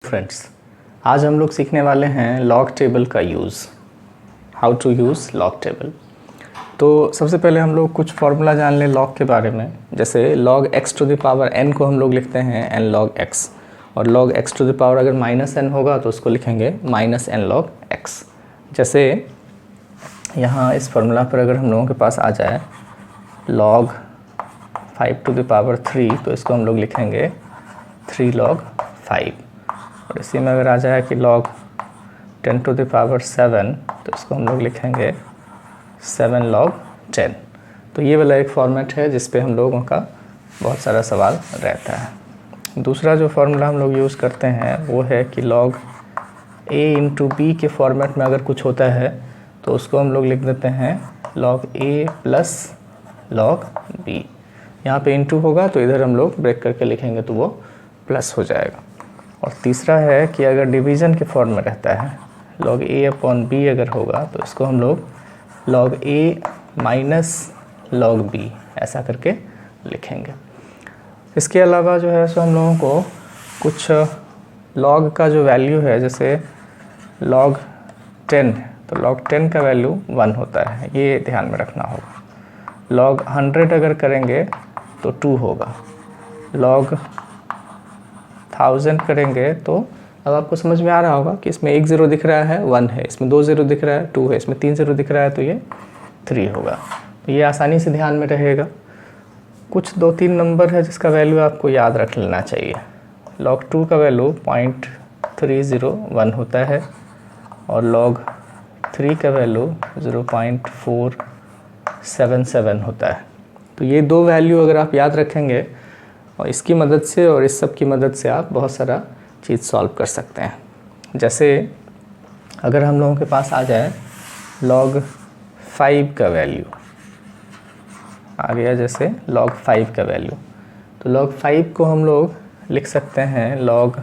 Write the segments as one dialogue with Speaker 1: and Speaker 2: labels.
Speaker 1: Friends, आज हम लोग सीखने वाले हैं लॉग टेबल का use, how to use log table. तो सबसे पहले हम लोग कुछ फार्मूला जान लें लॉग के बारे में। जैसे log x to the power n को हम लोग लिखते हैं n log x, और log x to the power अगर माइनस n होगा तो उसको लिखेंगे माइनस n log x। जैसे यहाँ इस फार्मूला पर अगर हम लोगों के पास आ जाए log 5 टू द पावर 3 तो इसको हम लोग लिखेंगे 3 log 5। और इसी में अगर आ जाए कि log 10 टू द पावर 7 तो इसको हम लोग लिखेंगे 7 log 10। तो ये वाला एक फॉर्मेट है जिस पे हम लोगों का बहुत सारा सवाल रहता है। दूसरा जो फार्मूला हम लोग यूज़ करते हैं वो है कि log a इंटू बी के फॉर्मेट में अगर कुछ होता है तो उसको हम लोग लिख देते हैं log a plus log b। यहाँ पे इंटू होगा तो इधर हम लोग ब्रेक करके लिखेंगे तो वो प्लस हो जाएगा। और तीसरा है कि अगर डिवीज़न के फॉर्म में रहता है log a अपॉन b अगर होगा तो इसको हम लोग log a minus log b ऐसा करके लिखेंगे। इसके अलावा जो है सो हम लोगों को कुछ log का जो वैल्यू है, जैसे log 10 तो log 10 का वैल्यू 1 होता है, ये ध्यान में रखना होगा। log 100 अगर करेंगे तो 2 होगा, log 1000 करेंगे तो अब आपको समझ में आ रहा होगा कि इसमें एक ज़ीरो दिख रहा है 1 है, इसमें 2 ज़ीरो दिख रहा है 2 है, इसमें 3 ज़ीरो दिख रहा है तो ये 3 होगा। तो ये आसानी से ध्यान में रहेगा। कुछ 2-3 नंबर है जिसका वैल्यू आपको याद रख लेना चाहिए। log 2 का वैल्यू 0.301 होता है और log 3 का वैल्यू 0.477 होता है। तो ये दो वैल्यू अगर आप याद रखेंगे और इसकी मदद से और इस सब की मदद से आप बहुत सारा चीज़ सॉल्व कर सकते हैं। जैसे अगर हम लोगों के पास आ जाए log 5 का वैल्यू आ गया, जैसे log 5 का वैल्यू, तो log 5 को हम लोग लिख सकते हैं log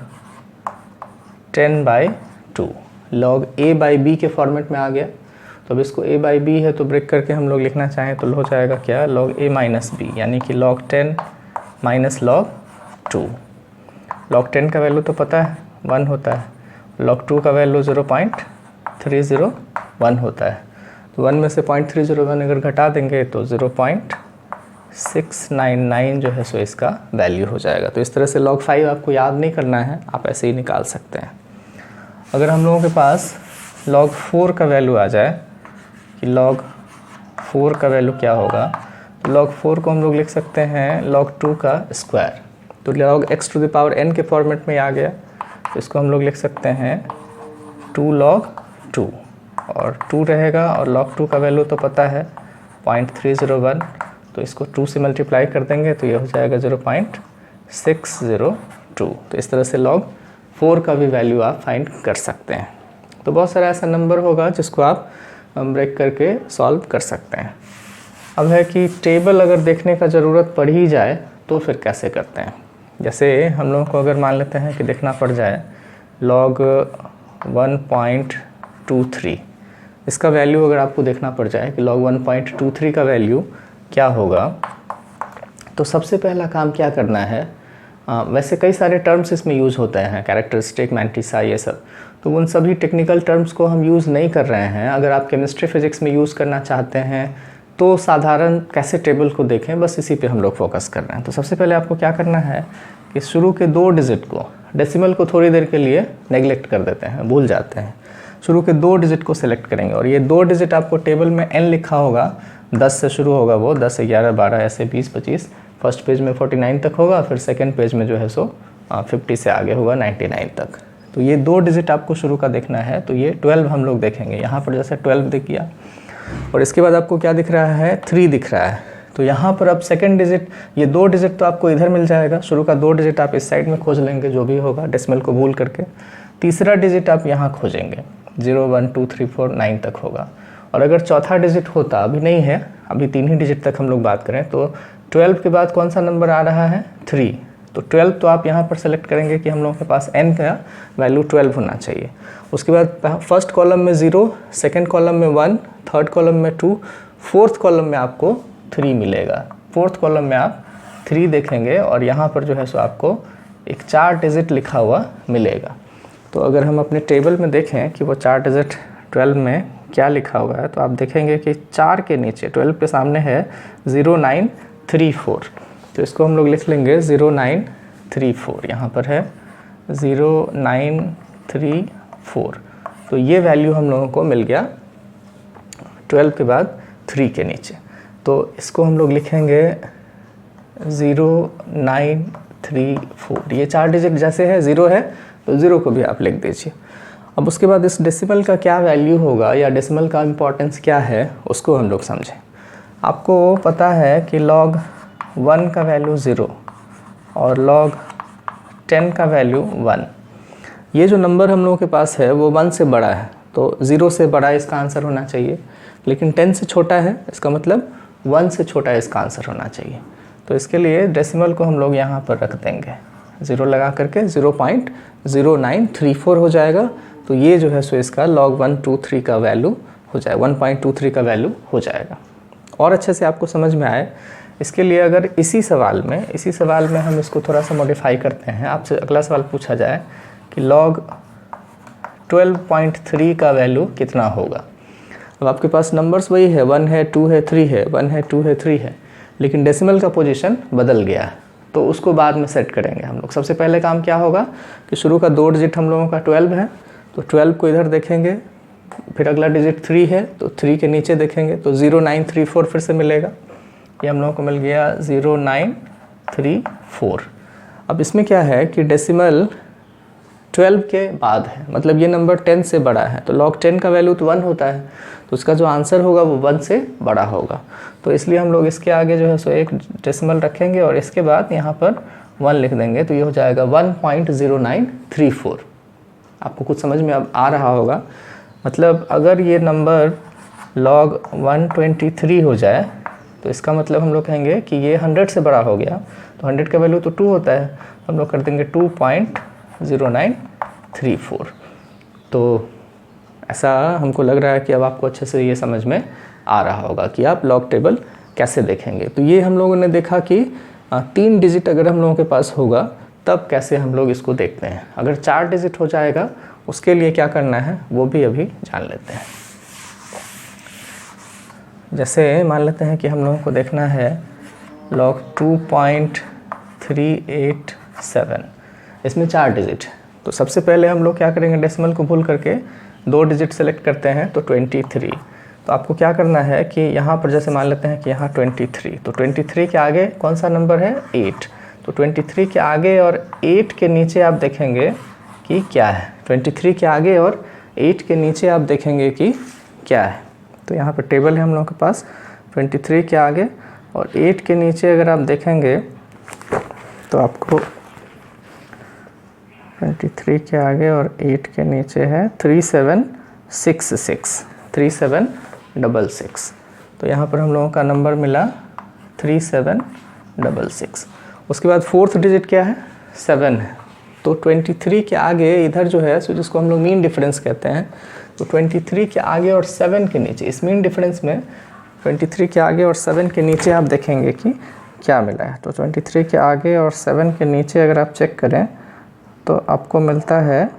Speaker 1: 10/2। log a by b के फॉर्मेट में आ गया, तो अब इसको a बाई b है तो ब्रेक करके हम लोग लिखना चाहें तो हो जाएगा क्या, log a माइनस b, यानी कि log 10 माइनस log 2। log 10 का वैल्यू तो पता है 1 होता है, log 2 का वैल्यू 0.301 होता है। तो 1 में से 0.301 अगर घटा देंगे तो 0.699 जो है सो इसका वैल्यू हो जाएगा। तो इस तरह से log 5 आपको याद नहीं करना है, आप ऐसे ही निकाल सकते हैं। अगर हम लोगों के पास log 4 का वैल्यू आ जाए कि log 4 का वैल्यू क्या होगा, तो log 4 को हम लोग लिख सकते हैं log 2 का स्क्वायर। तो log x to the power n के फॉर्मेट में आ गया, तो इसको हम लोग लिख सकते हैं 2 log 2, और 2 रहेगा और log 2 का वैल्यू तो पता है 0.301, तो इसको 2 से मल्टीप्लाई कर देंगे तो ये हो जाएगा 0.602। तो इस तरह से log 4 का भी वैल्यू आप फाइंड कर सकते हैं। तो बहुत सारा ऐसा नंबर होगा जिसको आप ब्रेक करके सॉल्व कर सकते हैं। अब है कि टेबल अगर देखने का ज़रूरत पड़ ही जाए तो फिर कैसे करते हैं। जैसे हम लोगों को अगर मान लेते हैं कि देखना पड़ जाए log 1.23, इसका वैल्यू अगर आपको देखना पड़ जाए कि log 1.23 का वैल्यू क्या होगा, तो सबसे पहला काम क्या करना है, वैसे कई सारे टर्म्स इसमें यूज़ होते हैं, कैरेक्टरिस्टिक, मैंटिसा, ये सब, तो उन सभी टेक्निकल टर्म्स को हम यूज़ नहीं कर रहे हैं। अगर आप केमिस्ट्री फिजिक्स में यूज़ करना चाहते हैं तो साधारण कैसे टेबल को देखें, बस इसी पे हम लोग फोकस कर रहे हैं। तो सबसे पहले आपको क्या करना है कि शुरू के 2 डिजिट को, डेसिमल को थोड़ी देर के लिए नेगलेक्ट कर देते हैं, भूल जाते हैं। शुरू के 2 डिजिट को सिलेक्ट करेंगे और ये 2 डिजिट आपको टेबल में n लिखा होगा, 10 से शुरू होगा वो, 10, 11, 12 ऐसे 20, 25, फर्स्ट पेज में 49 तक होगा, फिर सेकेंड पेज में जो है सो 50 से आगे होगा 99 तक। तो ये 2 डिजिट आपको शुरू का देखना है, तो ये 12 हम लोग देखेंगे। यहाँ पर जैसे 12 दिख गया और इसके बाद आपको क्या दिख रहा है, 3 दिख रहा है। तो यहाँ पर अब सेकंड डिजिट, ये 2 डिजिट तो आपको इधर मिल जाएगा, शुरू का 2 डिजिट आप इस साइड में खोज लेंगे जो भी होगा, डेसिमल को भूल करके। तीसरा डिजिट आप यहाँ खोजेंगे, 0, 1, 2, 3, 4, 9 तक होगा। और अगर चौथा डिजिट होता, अभी नहीं है, अभी 3 ही डिजिट तक हम लोग बात करें, तो 12 के बाद कौन सा नंबर आ रहा है, 3। तो 12 तो आप यहाँ पर सेलेक्ट करेंगे कि हम लोगों के पास n का वैल्यू 12 होना चाहिए। उसके बाद फर्स्ट कॉलम में 0, सेकंड कॉलम में 1, थर्ड कॉलम में 2, फोर्थ कॉलम में आपको 3 मिलेगा। फोर्थ कॉलम में आप 3 देखेंगे और यहाँ पर जो है सो आपको एक 4 डिजिट लिखा हुआ मिलेगा। तो अगर हम अपने टेबल में देखें कि वो 4 डिजिट 12 में क्या लिखा हुआ है, तो आप देखेंगे कि 4 के नीचे 12 के सामने है 0934। तो इसको हम लोग लिख लेंगे 0934, यहाँ पर है 0934। तो ये वैल्यू हम लोगों को मिल गया 12 के बाद 3 के नीचे। तो इसको हम लोग लिखेंगे 0934। ये 4 डिजिट जैसे है 0 है तो 0 को भी आप लिख दीजिए। अब उसके बाद इस डेसिमल का क्या वैल्यू होगा या डेसिमल का इम्पोर्टेंस क्या है उसको हम लोग समझें। आपको पता है कि log 1 का वैल्यू 0 और log 10 का वैल्यू 1। ये जो नंबर हम लोगों के पास है वो 1 से बड़ा है, तो 0 से बड़ा इसका आंसर होना चाहिए, लेकिन 10 से छोटा है, इसका मतलब 1 से छोटा इसका आंसर होना चाहिए। तो इसके लिए डेसिमल को हम लोग यहाँ पर रख देंगे 0 लगा करके 0.0934 हो जाएगा। तो ये जो है सो इसका log 123 का वैल्यू हो जाएगा, 1.23 का वैल्यू हो जाएगा। और अच्छे से आपको समझ में आए इसके लिए अगर इसी सवाल में हम इसको थोड़ा सा मॉडिफाई करते हैं, आपसे अगला सवाल पूछा जाए कि log 12.3 का वैल्यू कितना होगा। अब आपके पास नंबर्स वही है, 1 है 2 है 3 है, 1 है 2 है 3 है, लेकिन डेसिमल का पोजीशन बदल गया है, तो उसको बाद में सेट करेंगे हम लोग। सबसे पहले काम क्या होगा कि शुरू का 2 डिजिट हम लोगों का 12 है, तो 12 को इधर देखेंगे, फिर अगला डिजिट 3 है तो 3 के नीचे देखेंगे तो 0934 फिर से मिलेगा। ये हम लोगों को मिल गया 0934। अब इसमें क्या है कि डेसिमल 12 के बाद है, मतलब ये नंबर 10 से बड़ा है, तो log 10 का वैल्यू तो 1 होता है, तो उसका जो आंसर होगा वो 1 से बड़ा होगा। तो इसलिए हम लोग इसके आगे जो है सो एक डेसिमल रखेंगे और इसके बाद यहाँ पर 1 लिख देंगे, तो ये हो जाएगा 1.0934। आपको कुछ समझ में अब आ रहा होगा। मतलब अगर ये नंबर log 123 हो जाए तो इसका मतलब हम लोग कहेंगे कि ये 100 से बड़ा हो गया, तो 100 का वैल्यू तो 2 होता है, हम लोग कर देंगे 2.0934। तो ऐसा हमको लग रहा है कि अब आपको अच्छे से ये समझ में आ रहा होगा कि आप लॉग टेबल कैसे देखेंगे। तो ये हम लोगों ने देखा कि 3 डिजिट अगर हम लोगों के पास होगा तब कैसे हम लोग इसको देखते हैं। अगर 4 डिजिट हो जाएगा उसके लिए क्या करना है वो भी अभी जान लेते हैं। जैसे मान लेते हैं कि हम लोगों को देखना है log 2.387, इसमें 4 डिजिट है। तो सबसे पहले हम लोग क्या करेंगे, डेसिमल को भूल करके 2 डिजिट सेलेक्ट करते हैं, तो 23। तो आपको क्या करना है कि यहाँ पर जैसे मान लेते हैं कि यहाँ 23, तो 23 के आगे कौन सा नंबर है 8, तो 23 के आगे और 8 के नीचे आप देखेंगे कि क्या है। 23 के आगे और 8 के नीचे आप देखेंगे कि क्या है। तो यहाँ पर टेबल है हम लोगों के पास, 23 के आगे और 8 के नीचे अगर आप देखेंगे तो आपको 23 के आगे और 8 के नीचे है 3766। तो यहाँ पर हम लोगों का नंबर मिला 3766। उसके बाद 4th डिजिट क्या है 7 है। तो 23 के आगे इधर जो है सो जिसको हम लोग मीन डिफरेंस कहते हैं, तो 23 के आगे और 7 के नीचे, इस मीन डिफरेंस में 23 के आगे और 7 के नीचे आप देखेंगे कि क्या मिला है। तो 23 के आगे और 7 के नीचे अगर आप चेक करें तो आपको मिलता है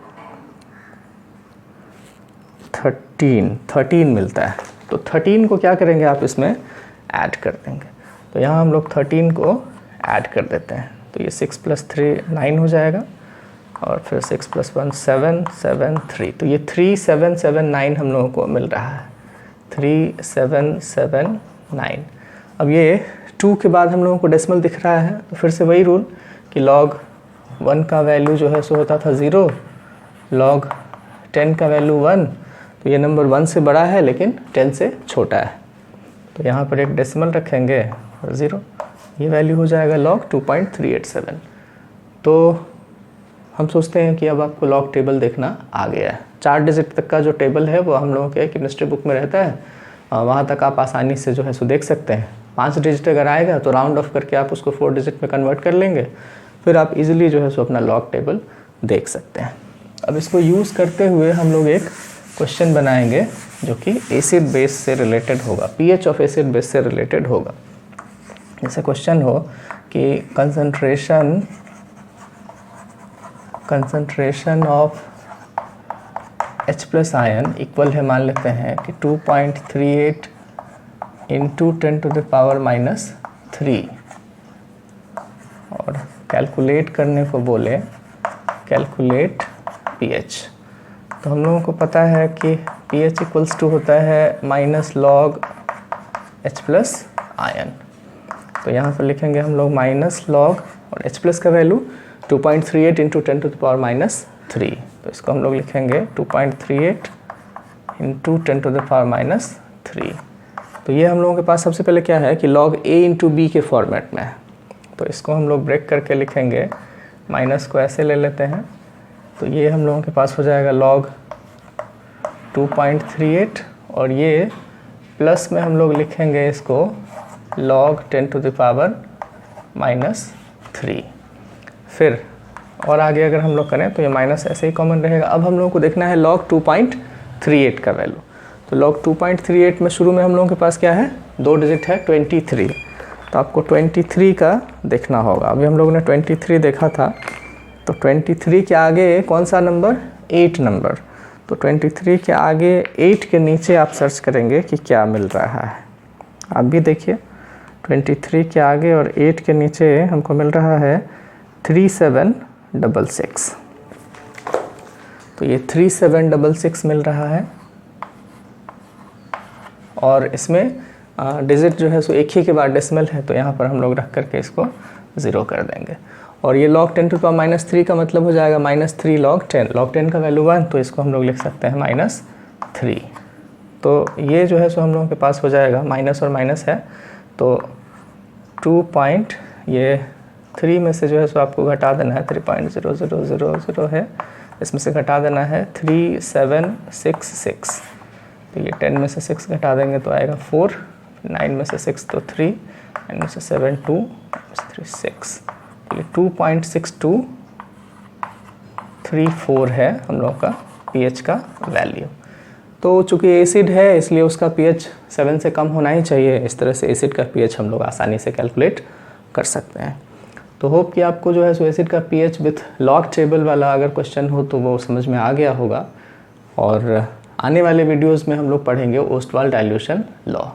Speaker 1: 13 मिलता है। तो 13 को क्या करेंगे आप इसमें ऐड कर देंगे। तो यहाँ हम लोग 13 को ऐड कर देते हैं, तो ये 6 + 3 9 हो जाएगा और फिर 6 + 1 7 7 3। तो ये 3779 हम लोगों को मिल रहा है, 3779। अब ये 2 के बाद हम लोगों को डेसिमल दिख रहा है, तो फिर से वही रूल कि log 1 का वैल्यू जो है सो होता था 0, log 10 का वैल्यू 1। तो ये नंबर 1 से बड़ा है लेकिन 10 से छोटा है, तो यहाँ पर एक डेसिमल रखेंगे और 0, ये वैल्यू हो जाएगा log 2.387। तो हम सोचते हैं कि अब आपको लॉग टेबल देखना आ गया है। 4 डिजिट तक का जो टेबल है वो हम लोगों के केमिस्ट्री बुक में रहता है, वहाँ तक आप आसानी से जो है सो देख सकते हैं। 5 डिजिट अगर आएगा तो राउंड ऑफ करके आप उसको 4 डिजिट में कन्वर्ट कर लेंगे, फिर आप इजीली जो है सो अपना लॉग टेबल देख सकते हैं। अब इसको यूज़ करते हुए हम लोग एक क्वेश्चन बनाएंगे जो कि एसिड बेस से रिलेटेड होगा, पीएच ऑफ एसिड बेस से रिलेटेड होगा। जैसे क्वेश्चन हो कि concentration of H plus ion equal है, मान लेते हैं कि 2.38 इंटू 10⁻³ और कैलकुलेट करने को बोले कैलकुलेट pH। तो हम लोगों को पता है कि pH इक्वल्स टू होता है minus log H plus ion. तो यहाँ पर लिखेंगे हम लोग माइनस लॉग और H प्लस का वैल्यू 2.38 इंटू 10⁻³ तो इसको हम लोग लिखेंगे 2.38 इंटू 10⁻³ तो ये हम लोगों के पास सबसे पहले क्या है कि लॉग A इंटू बी के फॉर्मेट में है। तो इसको हम लोग ब्रेक करके लिखेंगे, माइनस को ऐसे ले लेते हैं, तो ये हम लोगों के पास हो जाएगा लॉग 2.38 और ये प्लस में हम लोग लिखेंगे इसको लॉग 10⁻³ फिर और आगे अगर हम लोग करें तो ये माइनस ऐसे ही कॉमन रहेगा। अब हम लोगों को देखना है लॉग 2.38 का वैल्यू। तो लॉग 2.38 में शुरू में हम लोगों के पास क्या है, 2 डिजिट है 23, तो आपको 23 का देखना होगा। अभी हम लोगों ने 23 देखा था, तो 23 के आगे कौन सा नंबर, 8 नंबर। तो 23 के आगे 8 के नीचे आप सर्च करेंगे कि क्या मिल रहा है। आप भी देखिए 23 के आगे और 8 के नीचे हमको मिल रहा है 3766। तो ये 3766 मिल रहा है और इसमें डिजिट जो है सो एक ही के बाद डेसिमल है, तो यहाँ पर हम लोग रख करके इसको 0 कर देंगे। और ये log 10⁻³ का मतलब हो जाएगा -3 log 10। log 10 का वैल्यू 1, तो इसको हम लोग लिख सकते हैं -3। तो ये जो है सो हम लोगों के पास हो जाएगा, माइनस और माइनस है तो 3 में से जो है सो आपको घटा देना है, 3.0000 है, इसमें से घटा देना है 3766। तो ये 10 में से 6 घटा देंगे तो आएगा 4, 9 में से 6 तो 3, 9 में से 7 2, 3 6। ये 2.6234 है हम लोग का pH का वैल्यू। तो चूँकि एसिड है इसलिए उसका pH 7 से कम होना ही चाहिए। इस तरह से एसिड का pH हम लोग आसानी से कैलकुलेट कर सकते हैं। तो होप कि आपको जो है सो एसिड का pH विथ लॉग टेबल वाला अगर क्वेश्चन हो तो वो समझ में आ गया होगा। और आने वाले वीडियोस में हम लोग पढ़ेंगे ओस्टवाल डाइल्यूशन लॉ।